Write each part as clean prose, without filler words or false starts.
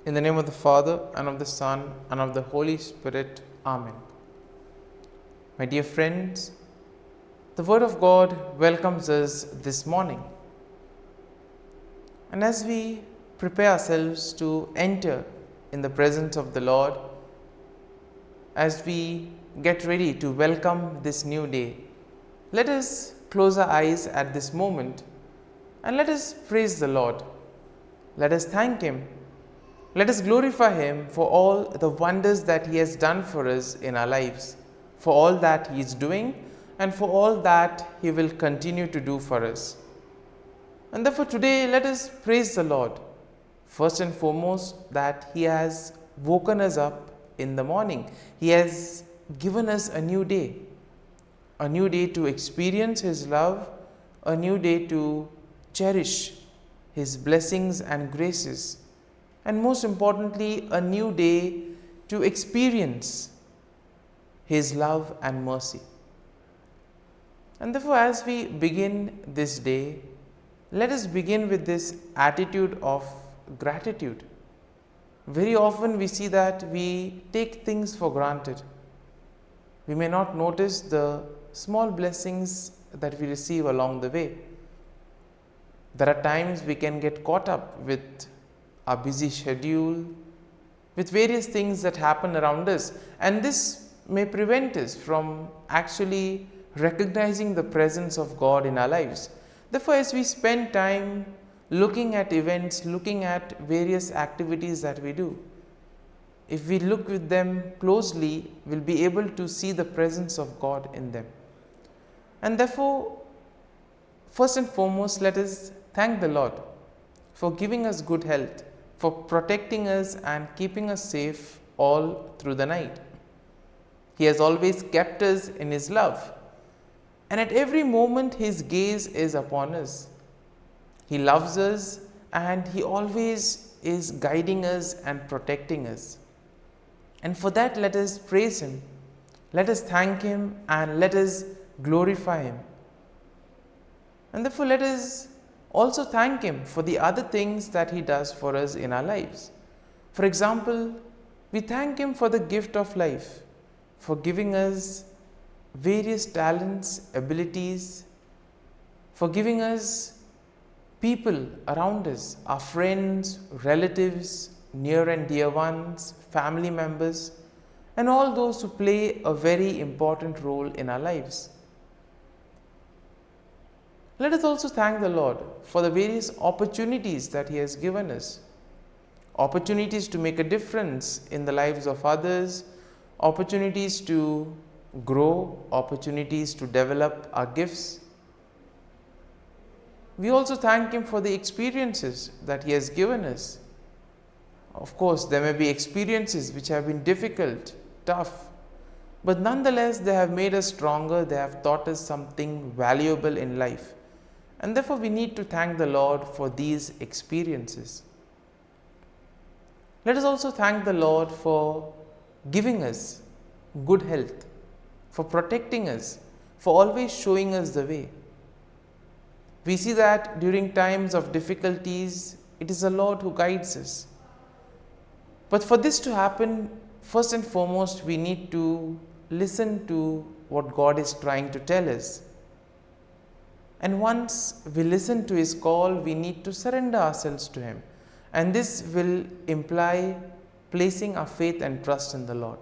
In the name of the Father, and of the Son, and of the Holy Spirit. Amen. My dear friends, the Word of God welcomes us this morning. And as we prepare ourselves to enter in the presence of the Lord, as we get ready to welcome this new day, let us close our eyes at this moment and let us praise the Lord. Let us thank Him. Let us glorify Him for all the wonders that He has done for us in our lives, for all that He is doing, and for all that He will continue to do for us. And therefore today let us praise the Lord, first and foremost that He has woken us up in the morning. He has given us a new day to experience His love, a new day to cherish His blessings and graces, and most importantly, a new day to experience His love and mercy. And therefore, as we begin this day, let us begin with this attitude of gratitude. Very often we see that we take things for granted. We may not notice the small blessings that we receive along the way. There are times we can get caught up with our busy schedule, with various things that happen around us, and this may prevent us from actually recognizing the presence of God in our lives. Therefore, as we spend time looking at events, looking at various activities that we do, if we look with them closely, we'll be able to see the presence of God in them. And therefore, first and foremost, let us thank the Lord for giving us good health, for protecting us and keeping us safe all through the night. He has always kept us in His love, and at every moment His gaze is upon us. He loves us and He always is guiding us and protecting us. And for that, let us praise Him, let us thank Him, and let us glorify Him. And therefore, let us also thank Him for the other things that He does for us in our lives. For example, we thank Him for the gift of life, for giving us various talents, abilities, for giving us people around us, our friends, relatives, near and dear ones, family members, and all those who play a very important role in our lives. Let us also thank the Lord for the various opportunities that He has given us. Opportunities to make a difference in the lives of others, opportunities to grow, opportunities to develop our gifts. We also thank Him for the experiences that He has given us. Of course, there may be experiences which have been difficult, tough, but nonetheless they have made us stronger, they have taught us something valuable in life. And therefore, we need to thank the Lord for these experiences. Let us also thank the Lord for giving us good health, for protecting us, for always showing us the way. We see that during times of difficulties, it is the Lord who guides us. But for this to happen, first and foremost, we need to listen to what God is trying to tell us. And once we listen to His call, we need to surrender ourselves to Him. And this will imply placing our faith and trust in the Lord.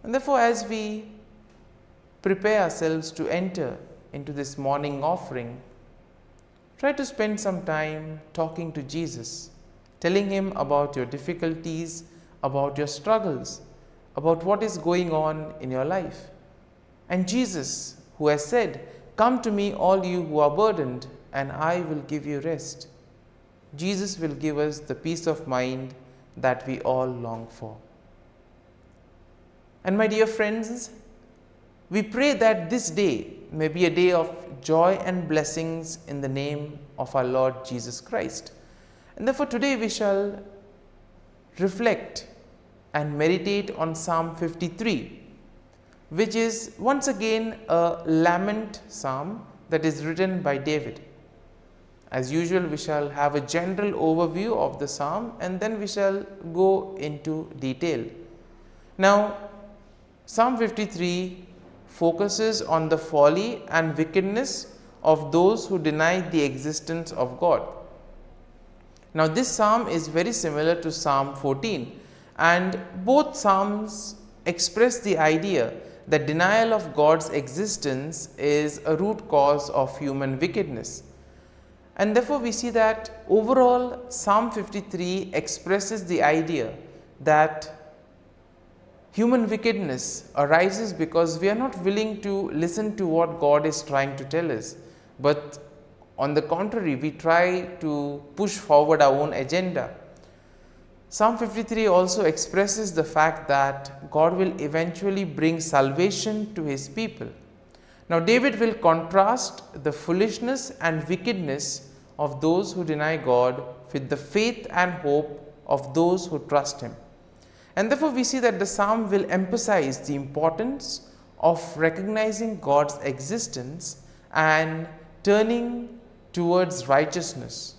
And therefore, as we prepare ourselves to enter into this morning offering, try to spend some time talking to Jesus, telling Him about your difficulties, about your struggles, about what is going on in your life. And Jesus, who has said, "Come to me, all you who are burdened, and I will give you rest." Jesus will give us the peace of mind that we all long for. And my dear friends, we pray that this day may be a day of joy and blessings in the name of our Lord Jesus Christ. And therefore today we shall reflect and meditate on Psalm 53, which is once again a lament psalm that is written by David. As usual, we shall have a general overview of the psalm and then we shall go into detail. Now, Psalm 53 focuses on the folly and wickedness of those who deny the existence of God. Now, this psalm is very similar to Psalm 14, and both psalms express the idea that denial of God's existence is a root cause of human wickedness. And therefore, we see that overall Psalm 53 expresses the idea that human wickedness arises because we are not willing to listen to what God is trying to tell us, but on the contrary, we try to push forward our own agenda. Psalm 53 also expresses the fact that God will eventually bring salvation to his people. Now, David will contrast the foolishness and wickedness of those who deny God with the faith and hope of those who trust him. And therefore, we see that the psalm will emphasize the importance of recognizing God's existence and turning towards righteousness.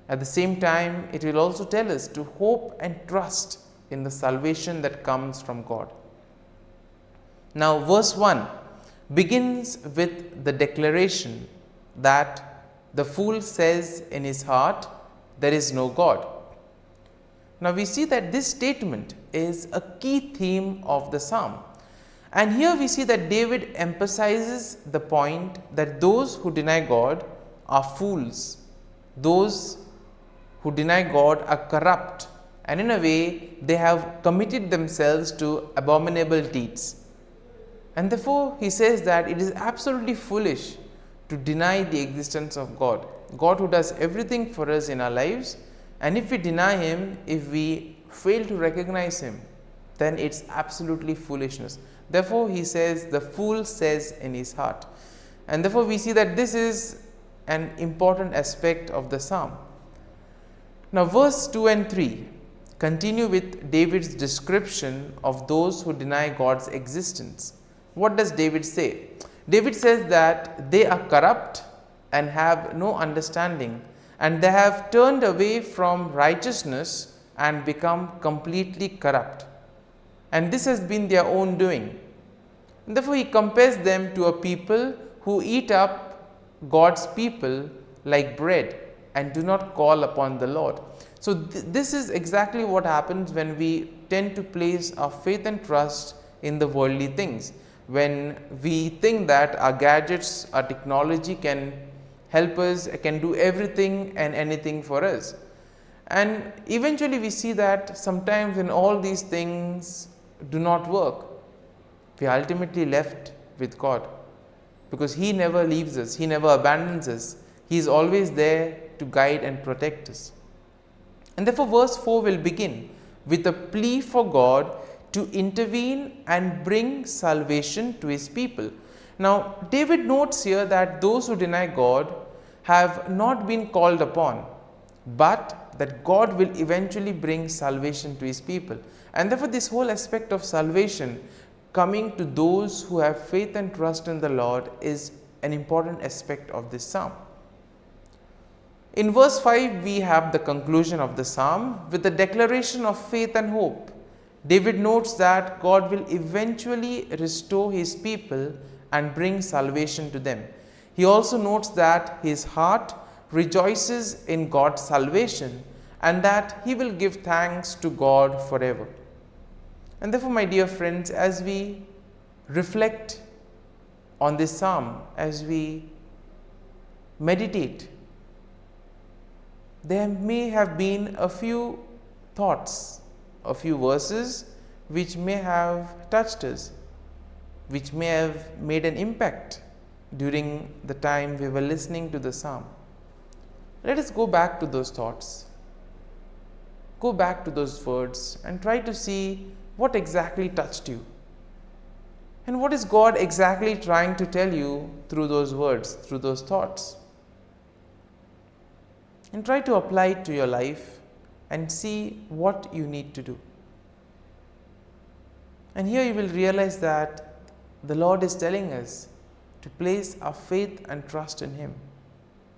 At the same time, it will also tell us to hope and trust in the salvation that comes from God. Now, verse 1 begins with the declaration that the fool says in his heart, "There is no God." Now, we see that this statement is a key theme of the psalm. And here we see that David emphasizes the point that those who deny God are fools. Those who deny God are corrupt, and in a way they have committed themselves to abominable deeds. And therefore, he says that it is absolutely foolish to deny the existence of God. God who does everything for us in our lives, and if we deny him, if we fail to recognize him, then it's absolutely foolishness. Therefore, he says the fool says in his heart. And therefore, we see that this is an important aspect of the psalm. Now, verse 2 and 3 continue with David's description of those who deny God's existence. What does David say? David says that they are corrupt and have no understanding, and they have turned away from righteousness and become completely corrupt. And this has been their own doing. And therefore, he compares them to a people who eat up God's people like bread and do not call upon the Lord. So, this is exactly what happens when we tend to place our faith and trust in the worldly things. When we think that our gadgets, our technology can help us, can do everything and anything for us. And eventually we see that sometimes when all these things do not work, we are ultimately left with God, because he never leaves us, he never abandons us, he is always there to guide and protect us. And therefore, verse 4 will begin with a plea for God to intervene and bring salvation to his people. Now, David notes here that those who deny God have not been called upon, but that God will eventually bring salvation to his people. And therefore, this whole aspect of salvation coming to those who have faith and trust in the Lord is an important aspect of this psalm. In verse 5, we have the conclusion of the psalm with the declaration of faith and hope. David notes that God will eventually restore his people and bring salvation to them. He also notes that his heart rejoices in God's salvation and that he will give thanks to God forever. And therefore, my dear friends, as we reflect on this psalm, as we meditate, there may have been a few thoughts, a few verses which may have touched us, which may have made an impact during the time we were listening to the psalm. Let us go back to those thoughts, go back to those words and try to see what exactly touched you. And what is God exactly trying to tell you through those words, through those thoughts? And try to apply it to your life and see what you need to do. And here you will realize that the Lord is telling us to place our faith and trust in him.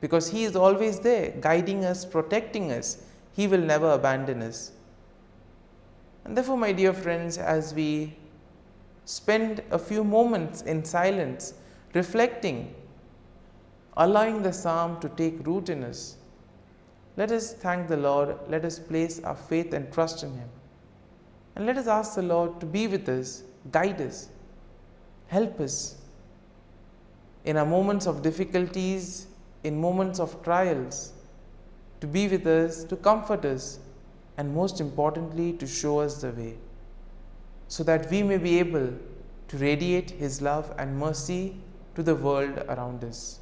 because He is always there, guiding us, protecting us. He will never abandon us. And therefore, my dear friends, as we spend a few moments in silence, reflecting, allowing the psalm to take root in us, let us thank the Lord, let us place our faith and trust in Him. And let us ask the Lord to be with us, guide us, help us in our moments of difficulties, in moments of trials, to be with us, to comfort us, and most importantly, to show us the way, so that we may be able to radiate His love and mercy to the world around us.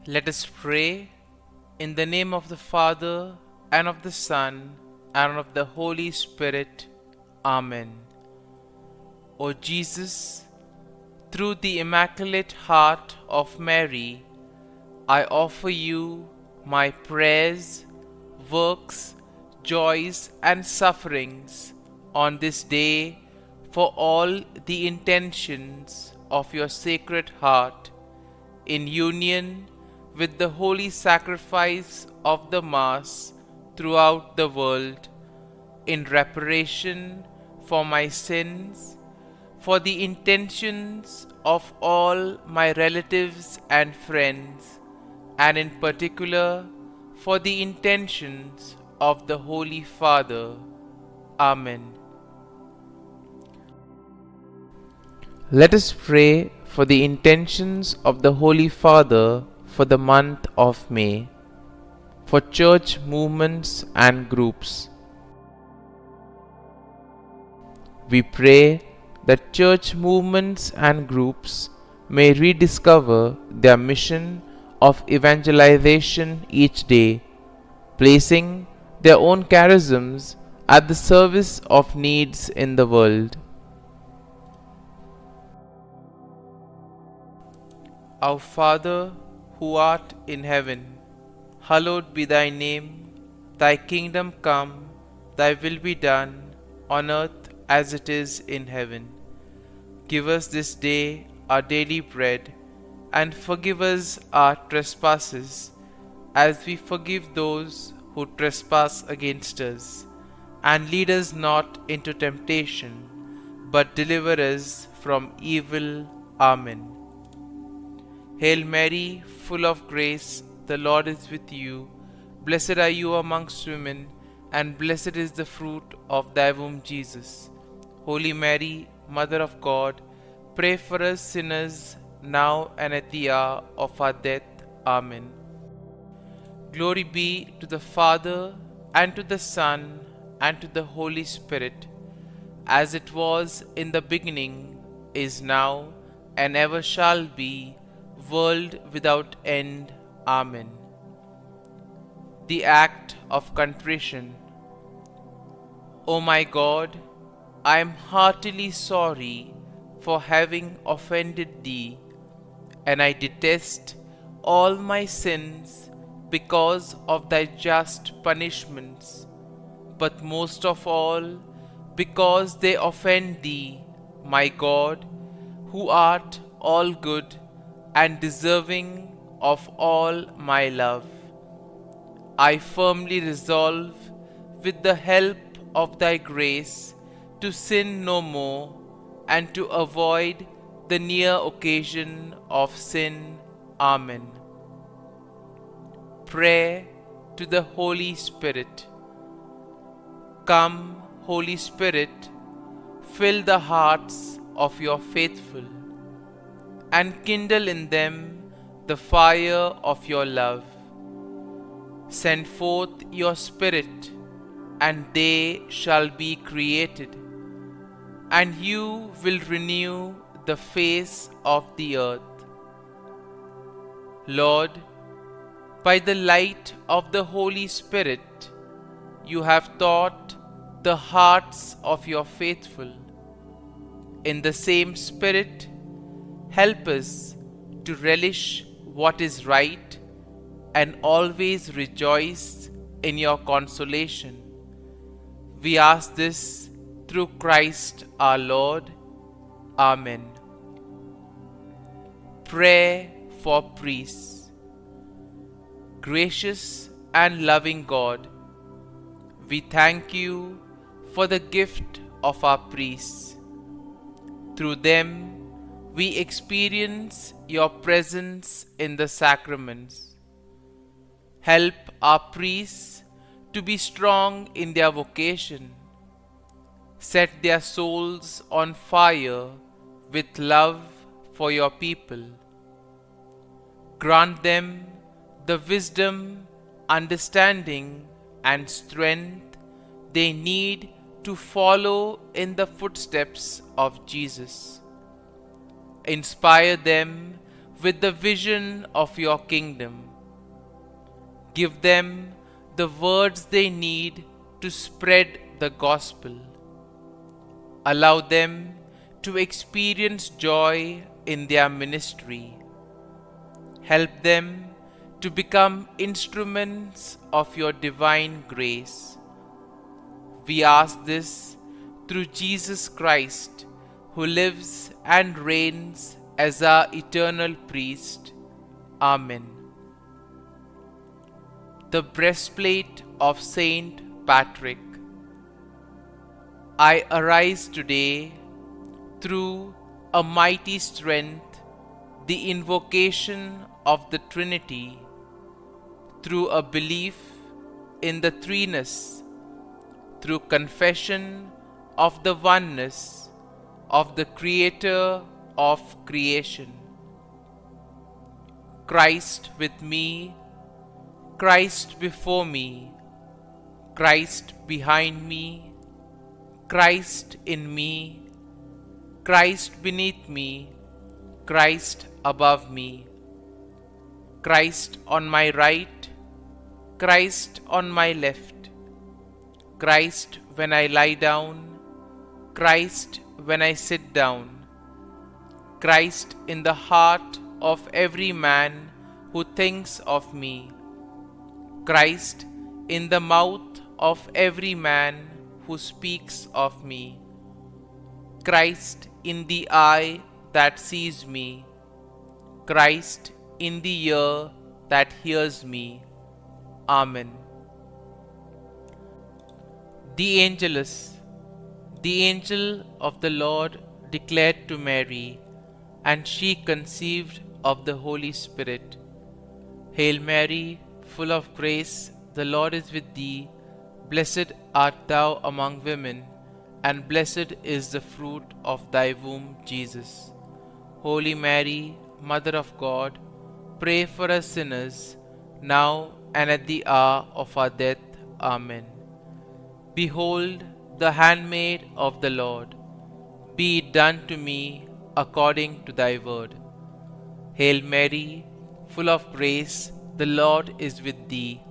Let us pray in the name of the Father, and of the Son, and of the Holy Spirit. Amen. O Jesus, through the Immaculate Heart of Mary, I offer you my prayers, works, joys, and sufferings on this day for all the intentions of your Sacred Heart, in union with the holy sacrifice of the Mass throughout the world, in reparation for my sins, for the intentions of all my relatives and friends, and in particular for the intentions of the Holy Father. Amen. Let us pray for the intentions of the Holy Father for the month of May, for church movements and groups. We pray that church movements and groups may rediscover their mission of evangelization each day, placing their own charisms at the service of needs in the world. Our Father, who art in heaven, hallowed be thy name. Thy kingdom come, thy will be done, on earth as it is in heaven. Give us this day our daily bread, and forgive us our trespasses, as we forgive those who trespass against us. And lead us not into temptation, but deliver us from evil. Amen. Hail Mary, full of grace, the Lord is with you. Blessed are you amongst women, and blessed is the fruit of thy womb, Jesus. Holy Mary, Mother of God, pray for us sinners, now and at the hour of our death. Amen. Glory be to the Father, and to the Son, and to the Holy Spirit, as it was in the beginning, is now, and ever shall be, world without end. Amen. The Act of Contrition. O my God, I am heartily sorry for having offended Thee, and I detest all my sins because of Thy just punishments, but most of all because they offend Thee, my God, who art all good and deserving of all my love. I firmly resolve, with the help of thy grace, to sin no more, and to avoid the near occasion of sin. Amen. Prayer to the Holy Spirit. Come, Holy Spirit, fill the hearts of your faithful, and kindle in them the fire of your love. Send forth your Spirit, and they shall be created, and you will renew the face of the earth. Lord, by the light of the Holy Spirit, you have taught the hearts of your faithful. In the same Spirit, help us to relish what is right and always rejoice in your consolation. We ask this through Christ our Lord. Amen. Prayer for priests. Gracious and loving God, we thank you for the gift of our priests. Through them, we experience your presence in the sacraments. Help our priests to be strong in their vocation. Set their souls on fire with love for your people. Grant them the wisdom, understanding, and strength they need to follow in the footsteps of Jesus. Inspire them with the vision of your kingdom. Give them the words they need to spread the gospel. Allow them to experience joy in their ministry. Help them to become instruments of your divine grace. We ask this through Jesus Christ, who lives and reigns as our eternal priest. Amen. The breastplate of Saint Patrick. I arise today through a mighty strength, the invocation of the Trinity, through a belief in the threeness, through confession of the oneness of the Creator of creation. Christ with me, Christ before me, Christ behind me, Christ in me, Christ beneath me, Christ above me, Christ on my right, Christ on my left, Christ when I lie down, Christ when I sit down, Christ in the heart of every man who thinks of me, Christ in the mouth of every man who speaks of me, Christ in the eye that sees me, Christ in the ear that hears me. Amen. The Angelus. The angel of the Lord declared to Mary, and she conceived of the Holy Spirit. Hail Mary, full of grace, the Lord is with thee. Blessed art thou among women, and blessed is the fruit of thy womb, Jesus. Holy Mary, Mother of God, pray for us sinners, now and at the hour of our death. Amen. Behold, the handmaid of the Lord. Be it done to me according to thy word. Hail Mary, full of grace, the Lord is with thee.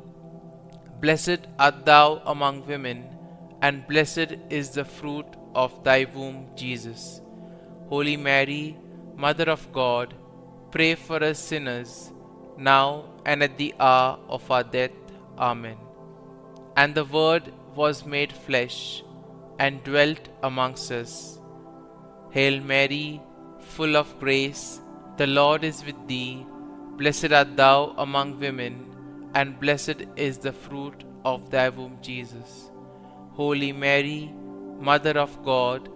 Blessed art thou among women, and blessed is the fruit of thy womb, Jesus. Holy Mary, Mother of God, pray for us sinners, now and at the hour of our death. Amen. And the Word was made flesh, and dwelt amongst us. Hail Mary, full of grace, the Lord is with thee. Blessed art thou among women, and blessed is the fruit of thy womb, Jesus. Holy Mary, Mother of God,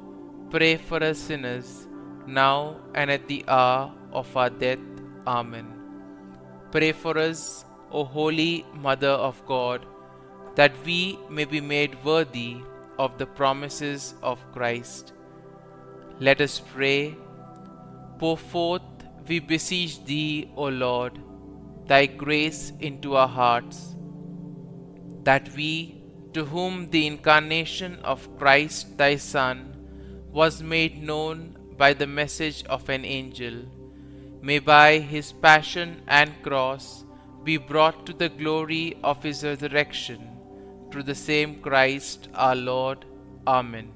pray for us sinners, now and at the hour of our death. Amen. Pray for us, O Holy Mother of God, that we may be made worthy of the promises of Christ. Let us pray. Pour forth, we beseech Thee, O Lord, Thy grace into our hearts, that we, to whom the incarnation of Christ Thy Son was made known by the message of an angel, may by His passion and cross be brought to the glory of His resurrection, through the same Christ our Lord. Amen.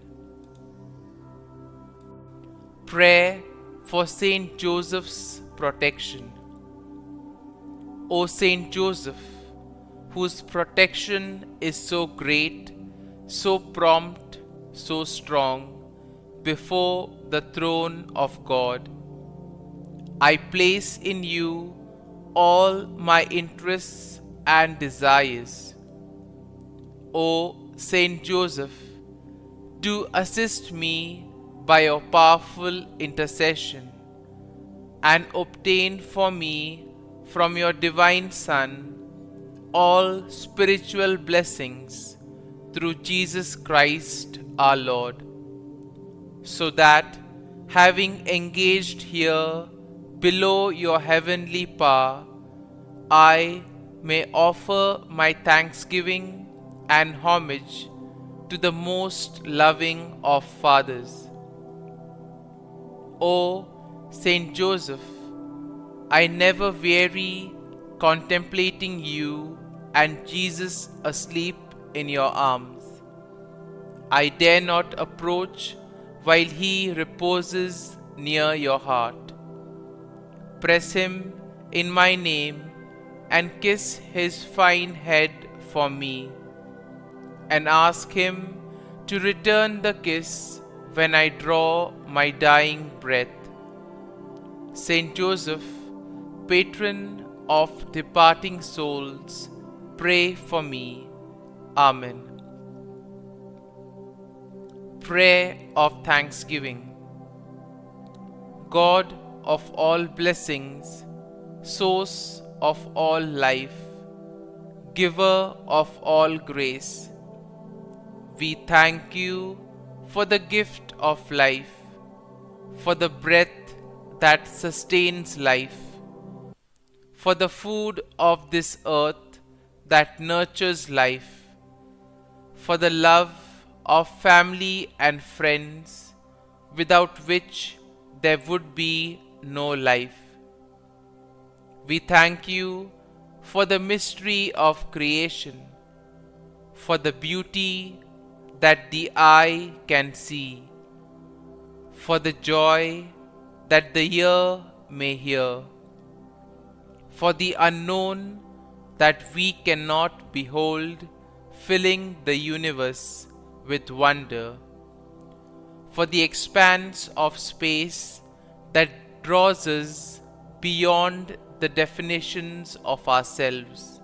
Prayer for Saint Joseph's protection. O Saint Joseph, whose protection is so great, so prompt, so strong, before the throne of God, I place in you all my interests and desires. O Saint Joseph, do assist me by your powerful intercession, and obtain for me from your divine Son all spiritual blessings through Jesus Christ our Lord, so that, having engaged here below your heavenly power, I may offer my thanksgiving and homage to the most loving of fathers. O Saint Joseph, I never weary contemplating you and Jesus asleep in your arms. I dare not approach while He reposes near your heart. Press Him in my name and kiss His fine head for me, and ask Him to return the kiss when I draw my dying breath. Saint Joseph, patron of departing souls, pray for me. Amen. Prayer of Thanksgiving. God of all blessings, source of all life, giver of all grace, we thank you for the gift of life, for the breath that sustains life, for the food of this earth that nurtures life, for the love of family and friends, without which there would be no life. We thank you for the mystery of creation, for the beauty that the eye can see, for the joy that the ear may hear, for the unknown that we cannot behold, filling the universe with wonder, for the expanse of space that draws us beyond the definitions of ourselves.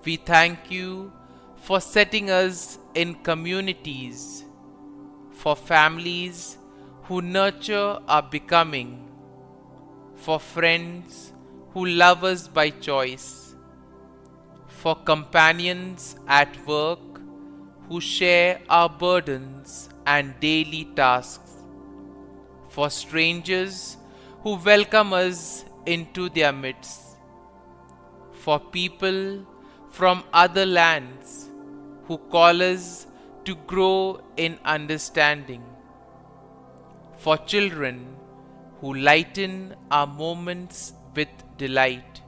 We thank you for setting us in communities, for families who nurture our becoming, for friends who love us by choice, for companions at work who share our burdens and daily tasks, for strangers who welcome us into their midst, for people from other lands who call us to grow in understanding, for children who lighten our moments with delight,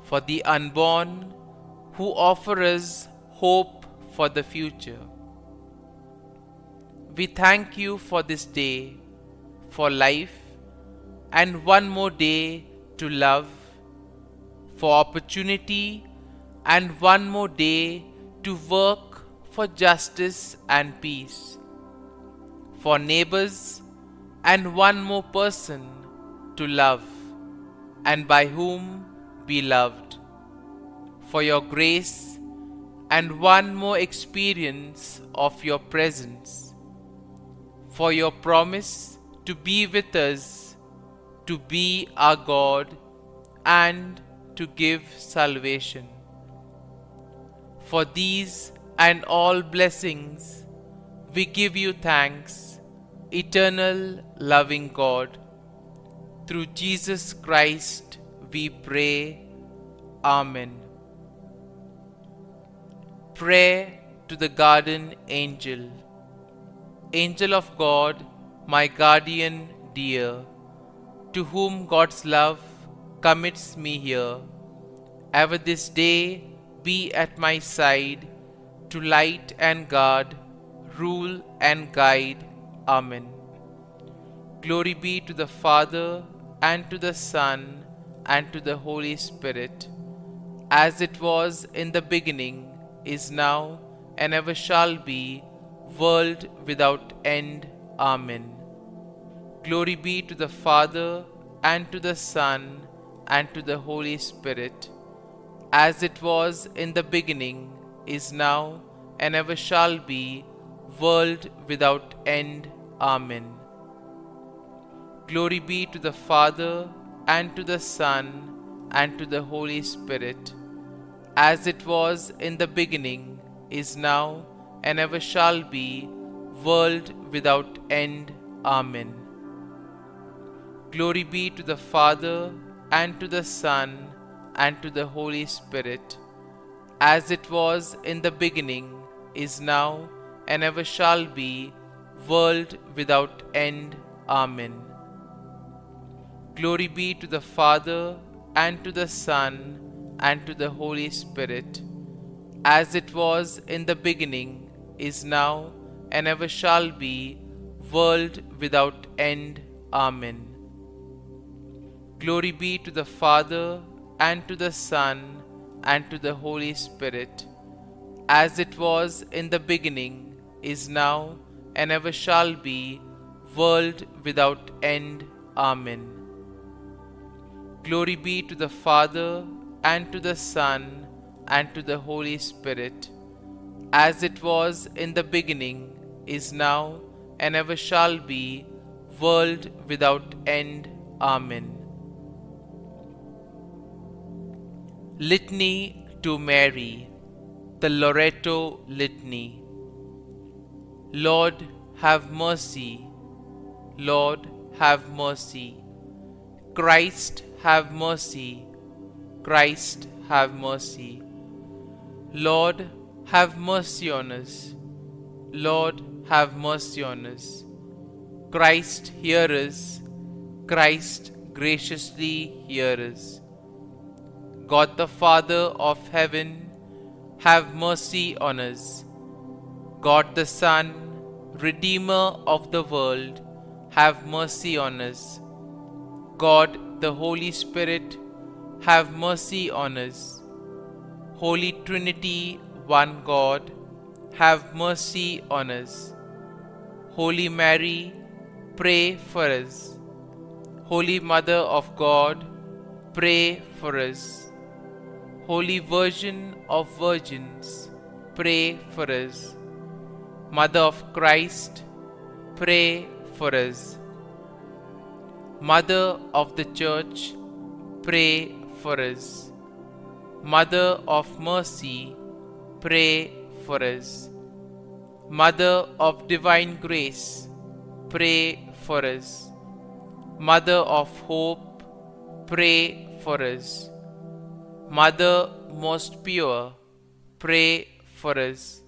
for the unborn who offer us hope for the future. We thank you for this day, for life, and one more day to love, for opportunity, and one more day to work for justice and peace, for neighbors, and one more person to love, and by whom be loved, for your grace and one more experience of your presence, for your promise to be with us, to be our God, and to give salvation. For these and all blessings, we give you thanks, eternal loving God. Through Jesus Christ we pray. Amen. Prayer to the Guardian Angel. Angel of God, my guardian dear, to whom God's love commits me here, ever this day be at my side, to light and guard, rule and guide. Amen. Glory be to the Father, and to the Son, and to the Holy Spirit, as it was in the beginning, is now, and ever shall be, world without end. Amen. Glory be to the Father, and to the Son, and to the Holy Spirit, as it was in the beginning, is now, and ever shall be, world without end. Amen. Glory be to the Father, and to the Son, and to the Holy Spirit, as it was in the beginning, is now, and ever shall be, world without end. Amen. Glory be to the Father, and to the Son, and to the Holy Spirit, as it was in the beginning, is now, and ever shall be, world without end. Amen. Glory be to the Father, and to the Son, and to the Holy Spirit, as it was in the beginning, is now, and ever shall be, world without end. Amen. Glory be to the Father, and to the Son, and to the Holy Spirit, as it was in the beginning, is now, and ever shall be, world without end. Amen. Glory be to the Father, and to the Son, and to the Holy Spirit, as it was in the beginning, is now, and ever shall be, world without end. Amen. Litany to Mary, the LORETO Litany. Lord, have mercy. Lord, have mercy. Christ, have mercy. Christ, have mercy. Lord, have mercy on us. Lord, have mercy on us. Christ, hear us. Christ, graciously hear us. God the Father of heaven, have mercy on us. God the Son, Redeemer of the world, have mercy on us. God the Holy Spirit, have mercy on us. Holy Trinity, one God, have mercy on us. Holy Mary, pray for us. Holy Mother of God, pray for us. Holy Virgin of Virgins, pray for us. Mother of Christ, pray for us. Mother of the Church, pray for us. Mother of Mercy, pray for us. Mother of Divine Grace, pray for us. Mother of Hope, pray for us. Mother most pure, pray for us.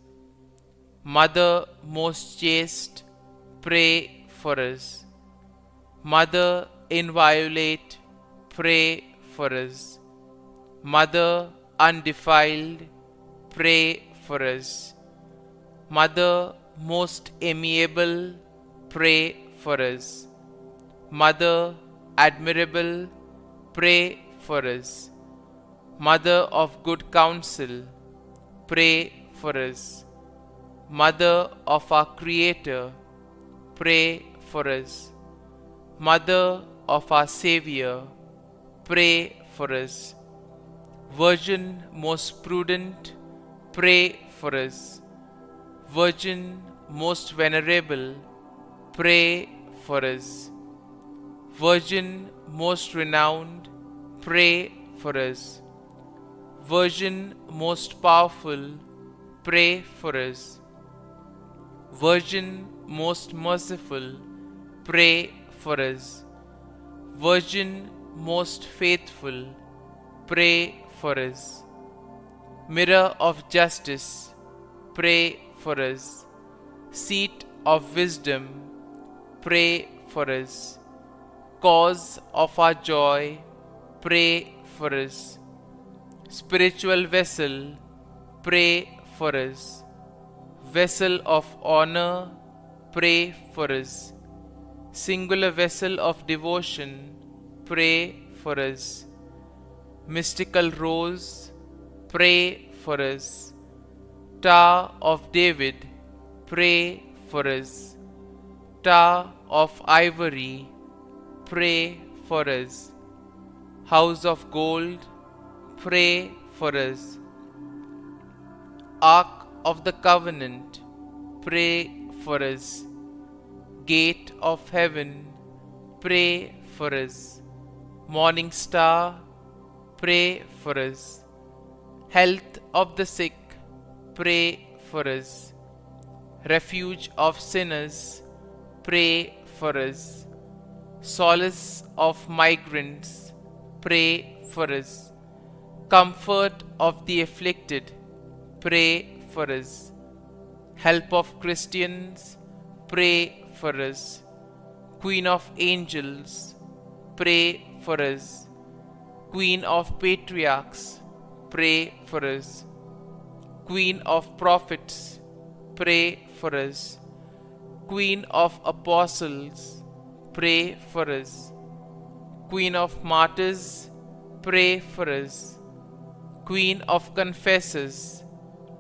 Mother most chaste, pray for us. Mother inviolate, pray for us. Mother undefiled, pray for us. Mother most amiable, pray for us. Mother admirable, pray for us. Mother of good counsel, pray for us. Mother of our Creator, pray for us. Mother of our Savior, pray for us. Virgin most prudent, pray for us. Virgin most venerable, pray for us. Virgin most renowned, pray for us. Virgin most powerful, pray for us. Virgin most merciful, pray for us. Virgin most faithful, pray for us. Mirror of justice, pray for us. Seat of wisdom, pray for us. Cause of our joy, pray for us. Spiritual vessel, pray for us. Vessel of honor, pray for us. Singular vessel of devotion, pray for us. Mystical rose, pray for us. Tower of David, pray for us. Tower of ivory, pray for us. House of gold, pray for us. Ark of the covenant, pray for us. Gate of heaven, pray for us. Morning star, pray for us. Health of the sick, pray for us. Refuge of sinners, pray for us. Solace of migrants, pray for us. Comfort of the afflicted, pray for us. Help of Christians, pray for us. Queen of angels, pray for us. Queen of patriarchs, pray for us. Queen of prophets, pray for us. Queen of apostles, pray for us. Queen of martyrs, pray for us. Queen of confessors,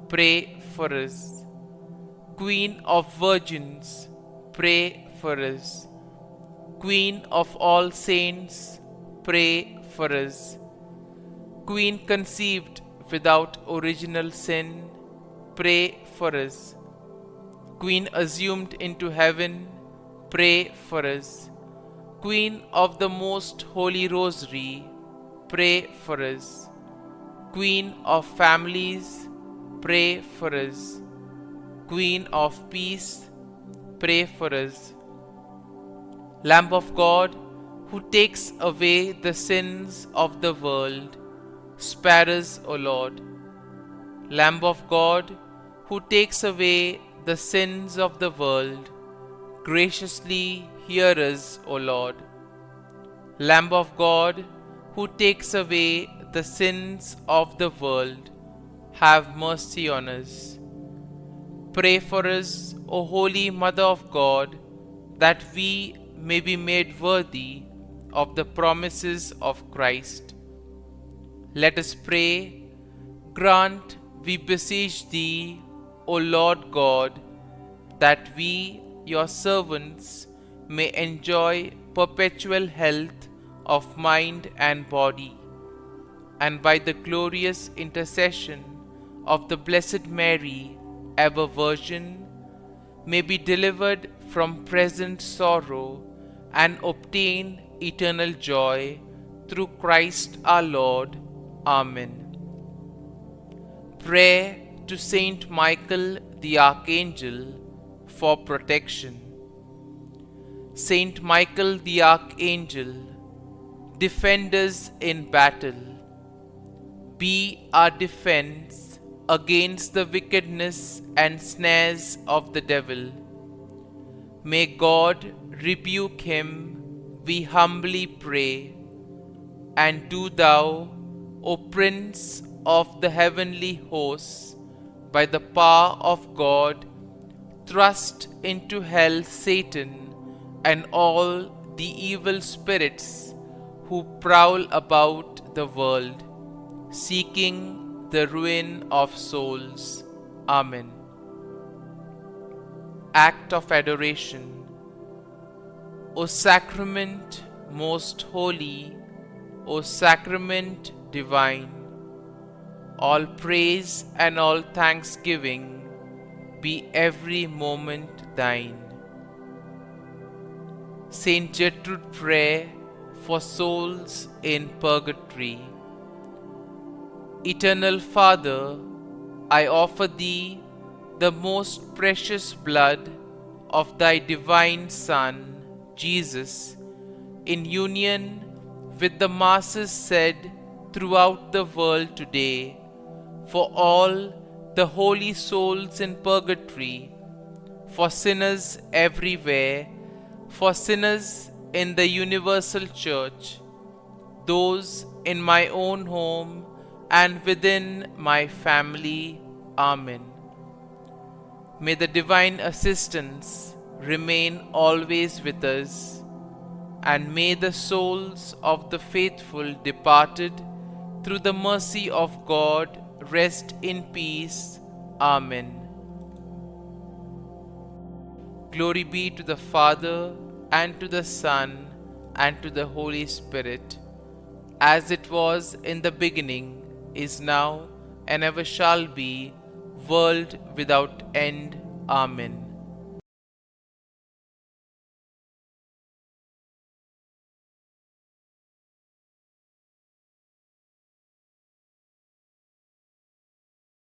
pray for us. Queen of virgins, pray for us. Queen of all saints, pray for us. Queen conceived without original sin, pray for us. Queen assumed into heaven, pray for us. Queen of the most holy rosary, pray for us. Queen of families, pray for us. Queen of peace, pray for us. Lamb of God, who takes away the sins of the world, spare us, O Lord. Lamb of God, who takes away the sins of the world, graciously hear us, O Lord. Lamb of God, who takes away the sins of the world, have mercy on us. Pray for us, O Holy Mother of God, that we may be made worthy of the promises of Christ. Let us pray. Grant, we beseech Thee, O Lord God, that we, Your servants, may enjoy perpetual health of mind and body, and by the glorious intercession of the Blessed Mary, ever Virgin, may be delivered from present sorrow and obtain eternal joy through Christ our Lord. Amen. Prayer to Saint Michael the Archangel for protection. Saint Michael the Archangel, defend us in battle. Be our defense against the wickedness and snares of the devil. May God rebuke him, we humbly pray. And do Thou, O Prince of the heavenly hosts, by the power of God, thrust into hell Satan and all the evil spirits who prowl about the world, seeking the ruin of souls. Amen. Act of Adoration. O Sacrament most holy, O Sacrament divine, All praise and all thanksgiving be every moment thine. Saint Gertrude, prayer for souls in purgatory. Eternal Father, I offer thee the most precious blood of thy divine Son, Jesus, in union with the masses said throughout the world today, for all the holy souls in purgatory, for sinners everywhere, for sinners in the universal church, those in my own home and within my family. Amen. May the divine assistance remain always with us, and may the souls of the faithful departed through the mercy of God rest in peace. Amen. Glory be to the Father, and to the Son, and to the Holy Spirit, as it was in the beginning, is now, and ever shall be, world without end. Amen.